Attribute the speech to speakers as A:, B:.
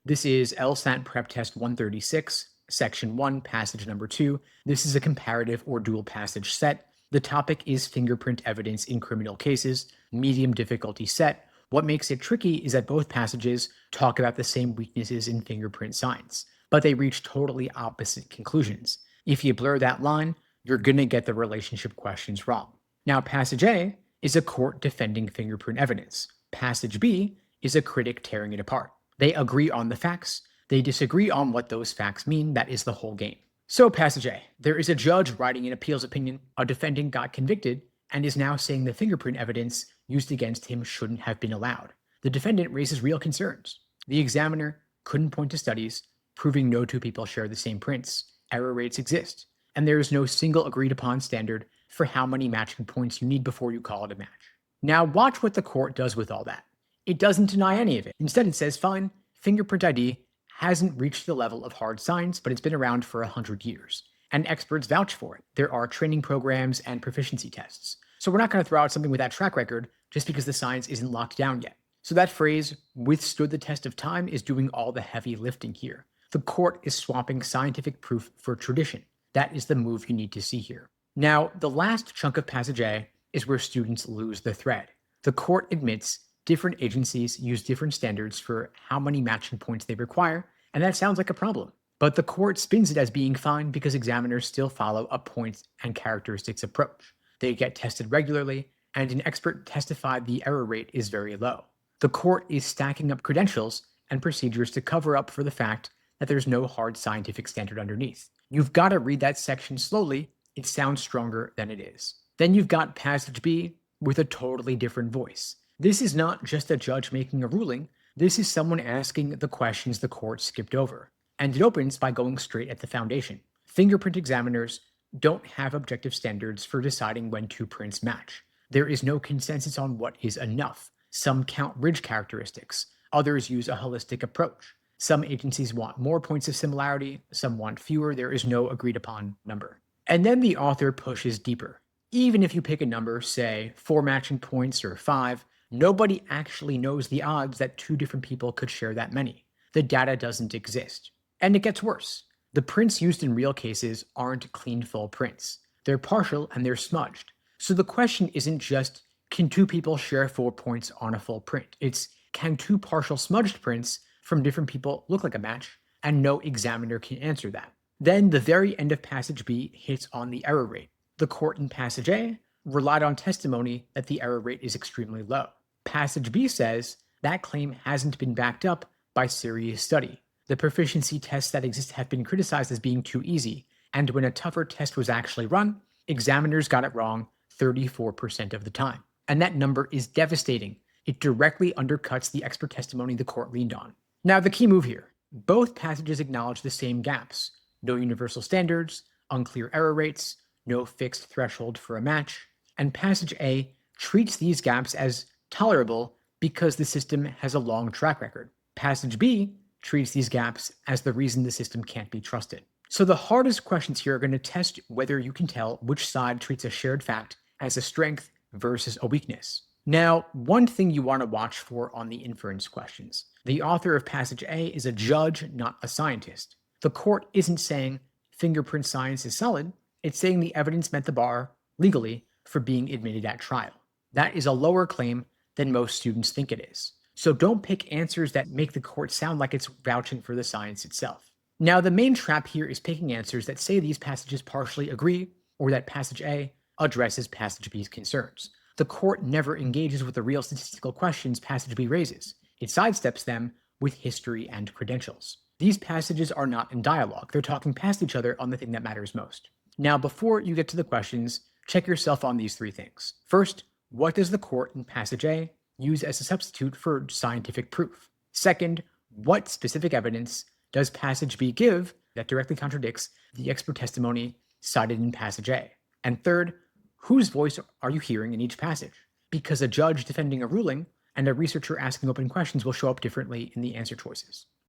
A: This is LSAT PrepTest 136, Section 1, Passage Number 2. This is a comparative or dual passage set. The topic is fingerprint evidence in criminal cases, medium difficulty set. What makes it tricky is that both passages talk about the same weaknesses in fingerprint science, but they reach totally opposite conclusions. If you blur that line, you're going to get the relationship questions wrong. Now, Passage A is a court defending fingerprint evidence. Passage B is a critic tearing it apart. They agree on the facts. They disagree on what those facts mean. That is the whole game. So, Passage A, there is a judge writing an appeals opinion. A defendant got convicted and is now saying the fingerprint evidence used against him shouldn't have been allowed. The defendant raises real concerns. The examiner couldn't point to studies proving no two people share the same prints. Error rates exist, and there is no single agreed upon standard for how many matching points you need before you call it a match. Now, watch what the court does with all that. It doesn't deny any of it. Instead, it says, fine, fingerprint ID hasn't reached the level of hard science, but it's been around for 100 years. And experts vouch for it. There are training programs and proficiency tests. So we're not going to throw out something with that track record just because the science isn't locked down yet. So that phrase, withstood the test of time, is doing all the heavy lifting here. The court is swapping scientific proof for tradition. That is the move you need to see here. Now, the last chunk of Passage A is where students lose the thread. The court admits different agencies use different standards for how many matching points they require, and that sounds like a problem. But the court spins it as being fine because examiners still follow a points and characteristics approach. They get tested regularly, and an expert testified the error rate is very low. The court is stacking up credentials and procedures to cover up for the fact that there's no hard scientific standard underneath. You've got to read that section slowly. It sounds stronger than it is. Then you've got Passage B with a totally different voice. This is not just a judge making a ruling. This is someone asking the questions the court skipped over. And it opens by going straight at the foundation. Fingerprint examiners don't have objective standards for deciding when two prints match. There is no consensus on what is enough. Some count ridge characteristics. Others use a holistic approach. Some agencies want more points of similarity. Some want fewer. There is no agreed upon number. And then the author pushes deeper. Even if you pick a number, say 4 matching points or 5, nobody actually knows the odds that two different people could share that many. The data doesn't exist. And it gets worse. The prints used in real cases aren't clean full prints. They're partial and they're smudged. So the question isn't just, can two people share 4 points on a full print? It's, can two partial smudged prints from different people look like a match? And no examiner can answer that. Then the very end of Passage B hits on the error rate. The court in Passage A relied on testimony that the error rate is extremely low. Passage B says that claim hasn't been backed up by serious study. The proficiency tests that exist have been criticized as being too easy, and when a tougher test was actually run, examiners got it wrong 34% of the time. And that number is devastating. It directly undercuts the expert testimony the court leaned on. Now, the key move here. Both passages acknowledge the same gaps. No universal standards, unclear error rates, no fixed threshold for a match, and Passage A treats these gaps as tolerable because the system has a long track record. Passage B treats these gaps as the reason the system can't be trusted. So the hardest questions here are going to test whether you can tell which side treats a shared fact as a strength versus a weakness. Now, one thing you want to watch for on the inference questions. The author of Passage A is a judge, not a scientist. The court isn't saying fingerprint science is solid. It's saying the evidence met the bar, legally, for being admitted at trial. That is a lower claim than most students think it is. So don't pick answers that make the court sound like it's vouching for the science itself. Now, the main trap here is picking answers that say these passages partially agree, or that Passage A addresses Passage B's concerns. The court never engages with the real statistical questions Passage B raises. It sidesteps them with history and credentials. These passages are not in dialogue. They're talking past each other on the thing that matters most. Now, before you get to the questions, check yourself on these 3 things. First, what does the court in Passage A use as a substitute for scientific proof? Second, what specific evidence does Passage B give that directly contradicts the expert testimony cited in Passage A? And third, whose voice are you hearing in each passage? Because a judge defending a ruling and a researcher asking open questions will show up differently in the answer choices.